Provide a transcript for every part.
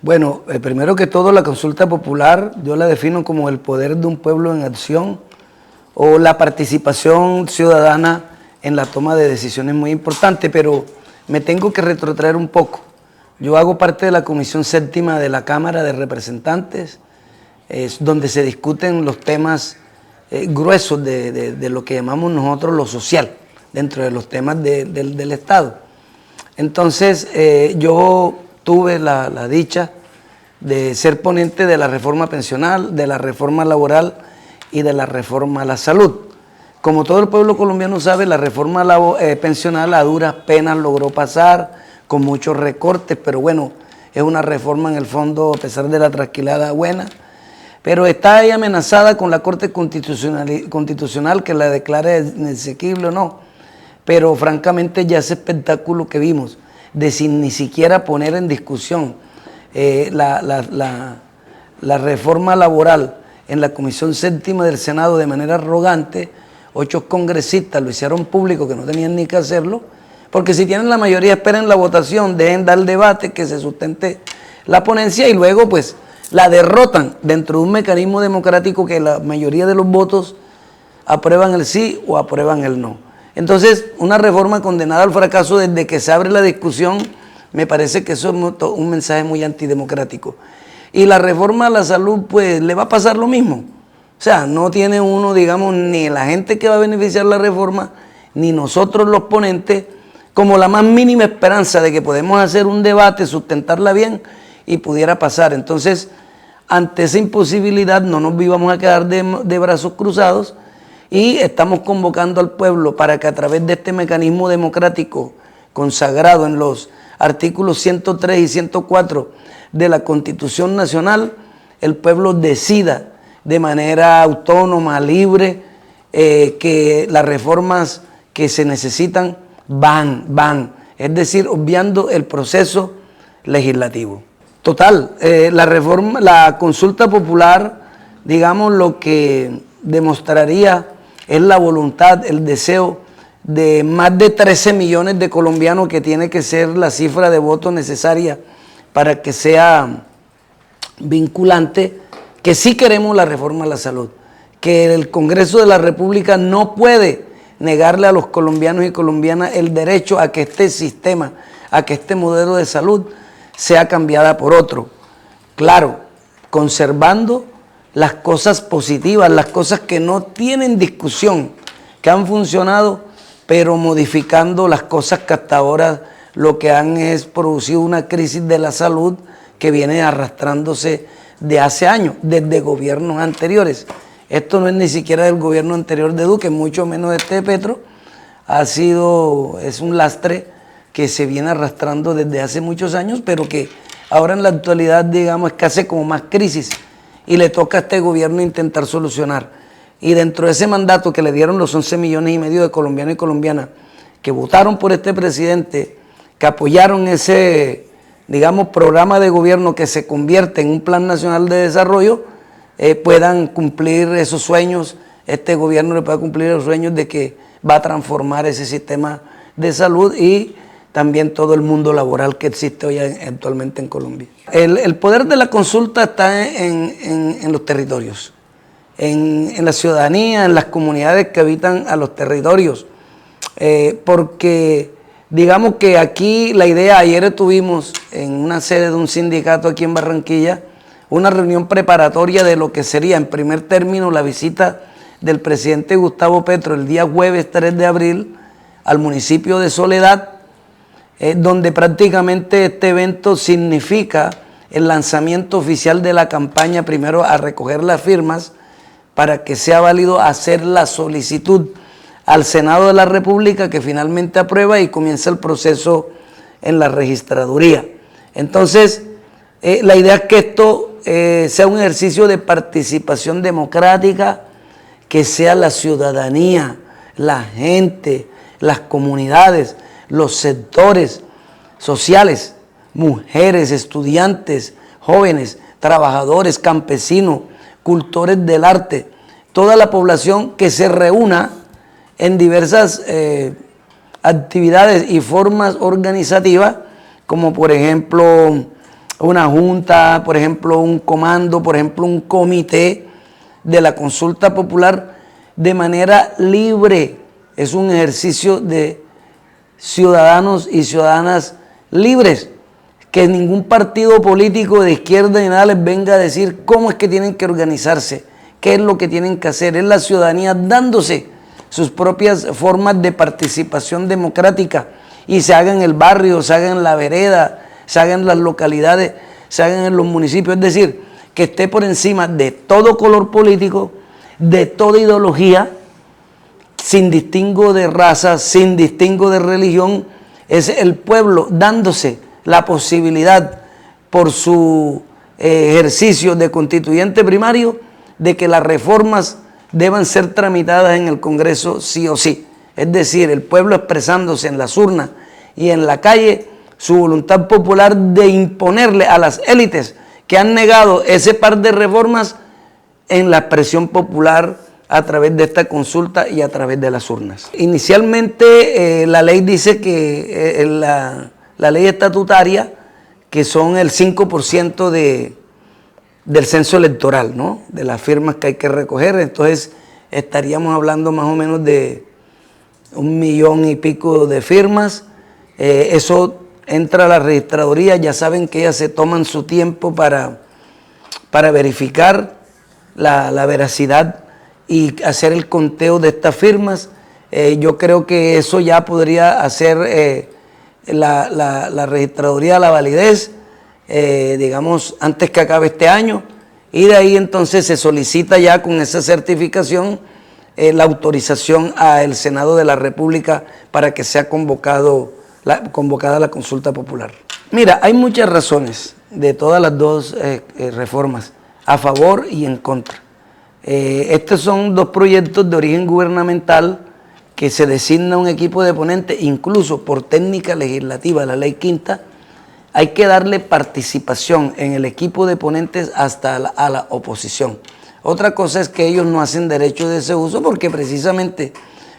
Bueno, primero que todo, la consulta popular yo la defino como el poder de un pueblo en acción o la participación ciudadana en la toma de decisiones muy importante, pero me tengo que retrotraer un poco. Yo hago parte de la Comisión Séptima de la Cámara de Representantes, es donde se discuten los temas gruesos de lo que llamamos nosotros lo social, dentro de los temas del Estado. Entonces, yo tuve la dicha de ser ponente de la reforma pensional, de la reforma laboral y de la reforma a la salud. Como todo el pueblo colombiano sabe, la reforma pensional a duras penas logró pasar, con muchos recortes, pero bueno, es una reforma en el fondo, a pesar de la trasquilada, buena, pero está ahí amenazada con la Corte Constitucional que la declare inexequible o no. Pero francamente ya ese espectáculo que vimos, de sin ni siquiera poner en discusión la reforma laboral en la Comisión Séptima del Senado de manera arrogante, 8 congresistas lo hicieron público que no tenían ni que hacerlo, porque si tienen la mayoría esperen la votación, dejen dar el debate, que se sustente la ponencia y luego pues la derrotan dentro de un mecanismo democrático que la mayoría de los votos aprueban el sí o aprueban el no. Entonces, una reforma condenada al fracaso desde que se abre la discusión, me parece que eso es un mensaje muy antidemocrático. Y la reforma a la salud, pues, le va a pasar lo mismo. O sea, no tiene uno, digamos, ni la gente que va a beneficiar la reforma, ni nosotros los ponentes, como la más mínima esperanza de que podemos hacer un debate, sustentarla bien y pudiera pasar. Entonces, ante esa imposibilidad no nos íbamos a quedar de brazos cruzados y estamos convocando al pueblo para que a través de este mecanismo democrático consagrado en los artículos 103 y 104 de la Constitución Nacional, el pueblo decida de manera autónoma, libre, que las reformas que se necesitan van, es decir, obviando el proceso legislativo. Total, la consulta popular, digamos, lo que demostraría es la voluntad, el deseo de más de 13 millones de colombianos, que tiene que ser la cifra de votos necesaria para que sea vinculante, que sí queremos la reforma a la salud, que el Congreso de la República no puede negarle a los colombianos y colombianas el derecho a que este sistema, a que este modelo de salud sea cambiada por otro. Claro, conservando las cosas positivas, las cosas que no tienen discusión, que han funcionado, pero modificando las cosas que hasta ahora lo que han es producido una crisis de la salud que viene arrastrándose de hace años, desde gobiernos anteriores. Esto no es ni siquiera del gobierno anterior de Duque, mucho menos de este de Petro. Es un lastre que se viene arrastrando desde hace muchos años, pero que ahora en la actualidad, digamos, es que hace como más crisis y le toca a este gobierno intentar solucionar. Y dentro de ese mandato que le dieron los 11,5 millones de colombianos y colombianas que votaron por este presidente, que apoyaron ese, digamos, programa de gobierno que se convierte en un plan nacional de desarrollo, puedan cumplir esos sueños, este gobierno le pueda cumplir los sueños de que va a transformar ese sistema de salud y también todo el mundo laboral que existe hoy actualmente en Colombia. El poder de la consulta está en los territorios, en la ciudadanía, en las comunidades que habitan a los territorios, porque digamos que aquí la idea, ayer tuvimos en una sede de un sindicato aquí en Barranquilla, una reunión preparatoria de lo que sería en primer término la visita del presidente Gustavo Petro el día jueves 3 de abril al municipio de Soledad, donde prácticamente este evento significa el lanzamiento oficial de la campaña, primero a recoger las firmas para que sea válido hacer la solicitud al Senado de la República, que finalmente aprueba y comienza el proceso en la registraduría. Entonces, la idea es que esto sea un ejercicio de participación democrática, que sea la ciudadanía, la gente, las comunidades, los sectores sociales, mujeres, estudiantes, jóvenes, trabajadores, campesinos, cultores del arte, toda la población que se reúna en diversas actividades y formas organizativas, como por ejemplo una junta, por ejemplo, un comando, por ejemplo, un comité de la consulta popular de manera libre. Es un ejercicio de ciudadanos y ciudadanas libres, que ningún partido político de izquierda ni nada les venga a decir cómo es que tienen que organizarse, qué es lo que tienen que hacer. Es la ciudadanía dándose sus propias formas de participación democrática, y se haga en el barrio, se haga en la vereda, se haga en las localidades, se haga en los municipios. Es decir, que esté por encima de todo color político, de toda ideología, sin distingo de raza, sin distingo de religión. Es el pueblo dándose la posibilidad, por su ejercicio de constituyente primario, de que las reformas deban ser tramitadas en el Congreso sí o sí. Es decir, el pueblo expresándose en las urnas y en la calle su voluntad popular de imponerle a las élites que han negado ese par de reformas en la expresión popular a través de esta consulta y a través de las urnas. Inicialmente la ley dice que la ley estatutaria, que son el 5% del censo electoral, ¿no?, de las firmas que hay que recoger. Entonces estaríamos hablando más o menos de 1 millón y pico de firmas. Eso entra a la registraduría. Ya saben que ellas se toman su tiempo para verificar la veracidad y hacer el conteo de estas firmas. Yo creo que eso ya podría hacer la registraduría, la validez, digamos, antes que acabe este año, y de ahí entonces se solicita ya con esa certificación la autorización al Senado de la República para que sea convocada la consulta popular. Mira, hay muchas razones de todas las dos reformas, a favor y en contra. Estos son dos proyectos de origen gubernamental que se designa un equipo de ponentes, incluso por técnica legislativa, la ley quinta. Hay que darle participación en el equipo de ponentes hasta a la oposición. Otra cosa es que ellos no hacen derecho de ese uso, porque precisamente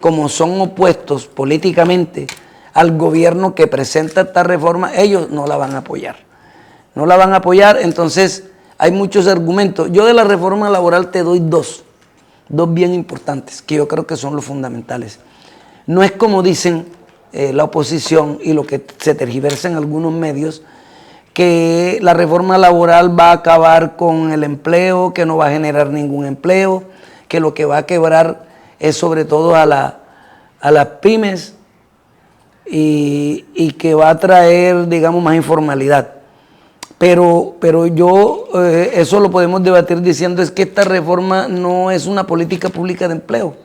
como son opuestos políticamente al gobierno que presenta esta reforma, ellos no la van a apoyar. No la van a apoyar. Entonces hay muchos argumentos. Yo de la reforma laboral te doy dos bien importantes, que yo creo que son los fundamentales. No es como dicen la oposición y lo que se tergiversa en algunos medios, que la reforma laboral va a acabar con el empleo, que no va a generar ningún empleo, que lo que va a quebrar es sobre todo a las pymes y que va a traer, digamos, más informalidad. Pero yo, eso lo podemos debatir diciendo es que esta reforma no es una política pública de empleo.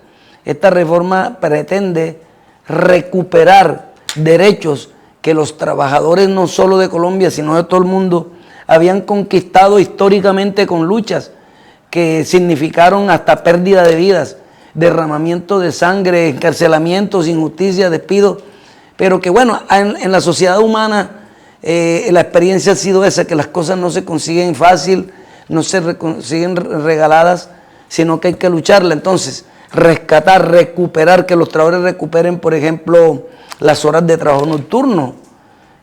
Esta reforma pretende recuperar derechos que los trabajadores no solo de Colombia, sino de todo el mundo, habían conquistado históricamente con luchas que significaron hasta pérdida de vidas, derramamiento de sangre, encarcelamientos, injusticia, despidos, pero que bueno, en la sociedad humana la experiencia ha sido esa, que las cosas no se consiguen fácil, no se consiguen regaladas, sino que hay que lucharla. Entonces, rescatar, recuperar, que los trabajadores recuperen, por ejemplo, las horas de trabajo nocturno.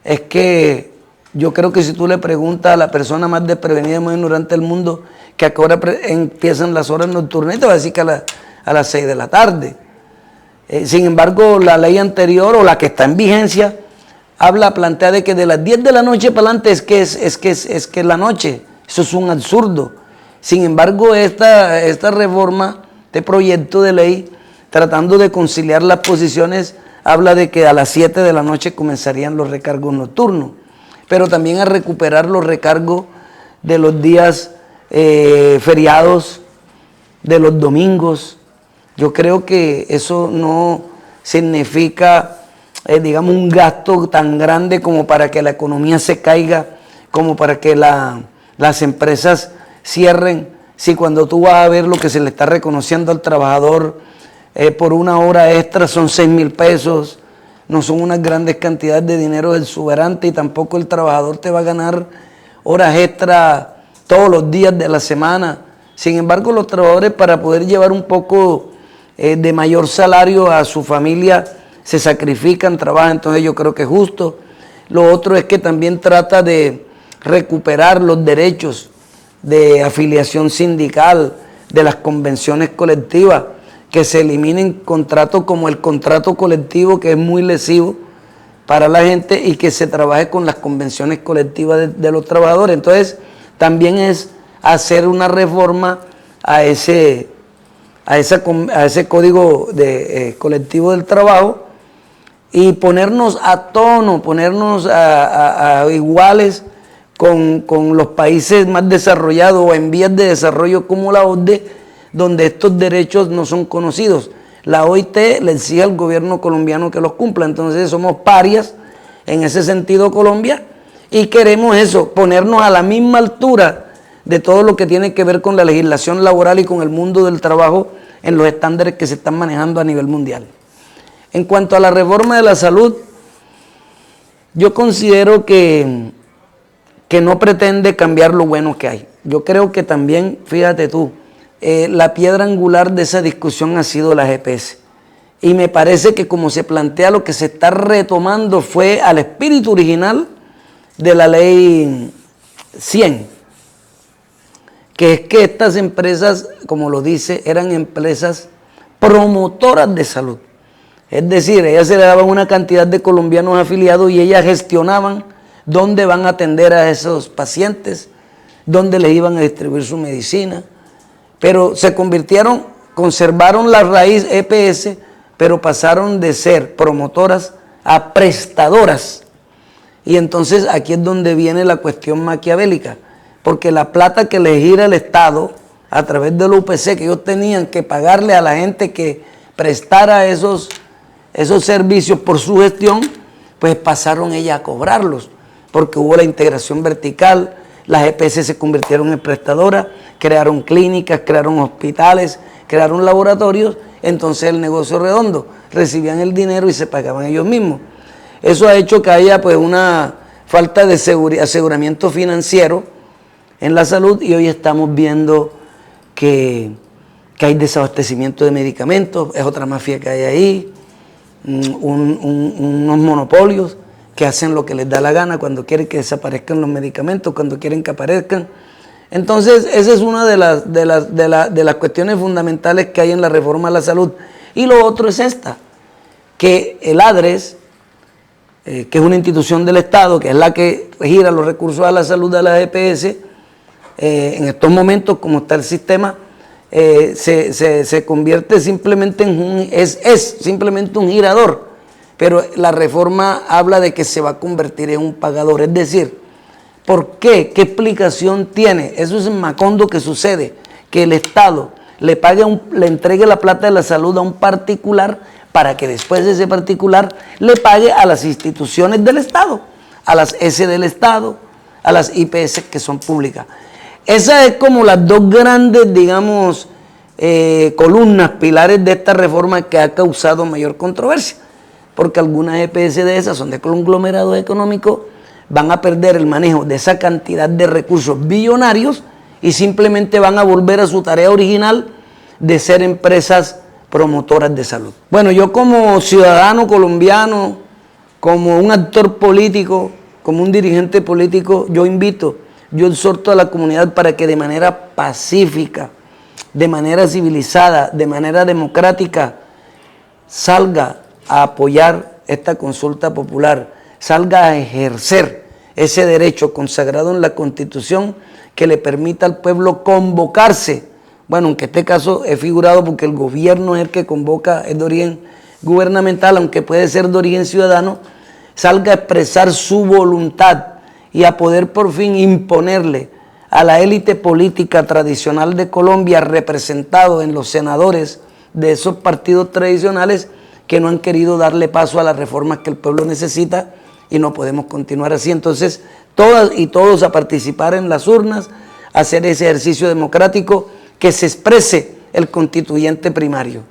Es que yo creo que si tú le preguntas a la persona más desprevenida y más ignorante del mundo que a qué hora empiezan las horas nocturnas, te va a decir que a las 6 de la tarde. Sin embargo, la ley anterior, o la que está en vigencia, plantea de que de las 10 de la noche para adelante es que es la noche. Eso es un absurdo. Sin embargo, esta reforma, este proyecto de ley, tratando de conciliar las posiciones, habla de que a las 7 de la noche comenzarían los recargos nocturnos, pero también a recuperar los recargos de los días feriados, de los domingos. Yo creo que eso no significa digamos, un gasto tan grande como para que la economía se caiga, como para que las empresas cierren. Si cuando tú vas a ver lo que se le está reconociendo al trabajador por una hora extra son 6,000 pesos, no son unas grandes cantidades de dinero exuberante, y tampoco el trabajador te va a ganar horas extra todos los días de la semana. Sin embargo, los trabajadores, para poder llevar un poco de mayor salario a su familia, se sacrifican, trabajan. Entonces yo creo que es justo. Lo otro es que también trata de recuperar los derechos de afiliación sindical, de las convenciones colectivas, que se eliminen contratos como el contrato colectivo, que es muy lesivo para la gente, y que se trabaje con las convenciones colectivas de los trabajadores. Entonces, también es hacer una reforma a ese código colectivo del trabajo y ponernos a tono, ponernos a iguales con los países más desarrollados o en vías de desarrollo como la OCDE, donde estos derechos no son conocidos. La OIT le exige al gobierno colombiano que los cumpla, entonces somos parias en ese sentido Colombia, y queremos eso, ponernos a la misma altura de todo lo que tiene que ver con la legislación laboral y con el mundo del trabajo en los estándares que se están manejando a nivel mundial. En cuanto a la reforma de la salud, yo considero que no pretende cambiar lo bueno que hay. Yo creo que también, fíjate tú, la piedra angular de esa discusión ha sido las EPS. Y me parece que como se plantea, lo que se está retomando fue al espíritu original de la ley 100, que es que estas empresas, como lo dice, eran empresas promotoras de salud. Es decir, ellas se le daban una cantidad de colombianos afiliados y ellas gestionaban dónde van a atender a esos pacientes, dónde les iban a distribuir su medicina. Pero se convirtieron, conservaron la raíz EPS, pero pasaron de ser promotoras a prestadoras. Y entonces aquí es donde viene la cuestión maquiavélica, porque la plata que le gira el Estado a través del UPC, que ellos tenían que pagarle a la gente que prestara esos servicios por su gestión, pues pasaron ellas a cobrarlos, porque hubo la integración vertical, las EPS se convirtieron en prestadoras, crearon clínicas, crearon hospitales, crearon laboratorios, entonces el negocio redondo, recibían el dinero y se pagaban ellos mismos. Eso ha hecho que haya pues una falta de aseguramiento financiero en la salud, y hoy estamos viendo que hay desabastecimiento de medicamentos, es otra mafia que hay ahí, unos monopolios que hacen lo que les da la gana cuando quieren que desaparezcan los medicamentos, cuando quieren que aparezcan. Entonces, esa es una de las cuestiones fundamentales que hay en la reforma de la salud. Y lo otro es esta, que el ADRES, que es una institución del Estado, que es la que gira los recursos a la salud de las EPS, en estos momentos, como está el sistema, se convierte simplemente en simplemente un girador, pero la reforma habla de que se va a convertir en un pagador. Es decir, ¿por qué? ¿Qué explicación tiene? Eso es en Macondo que sucede, que el Estado le entregue la plata de la salud a un particular para que después ese particular le pague a las instituciones del Estado, a las S del Estado, a las IPS que son públicas. Esas es como las dos grandes, digamos, columnas, pilares de esta reforma que ha causado mayor controversia, porque algunas EPS de esas son de conglomerados económicos, van a perder el manejo de esa cantidad de recursos billonarios y simplemente van a volver a su tarea original de ser empresas promotoras de salud. Bueno, yo como ciudadano colombiano, como un actor político, como un dirigente político, yo exhorto a la comunidad para que de manera pacífica, de manera civilizada, de manera democrática, salga a apoyar esta consulta popular, salga a ejercer ese derecho consagrado en la Constitución que le permita al pueblo convocarse. Bueno, aunque en este caso he figurado porque el gobierno es el que convoca, es de origen gubernamental, aunque puede ser de origen ciudadano, salga a expresar su voluntad y a poder por fin imponerle a la élite política tradicional de Colombia, representado en los senadores de esos partidos tradicionales, que no han querido darle paso a las reformas que el pueblo necesita, y no podemos continuar así. Entonces, todas y todos a participar en las urnas, a hacer ese ejercicio democrático, que se exprese el constituyente primario.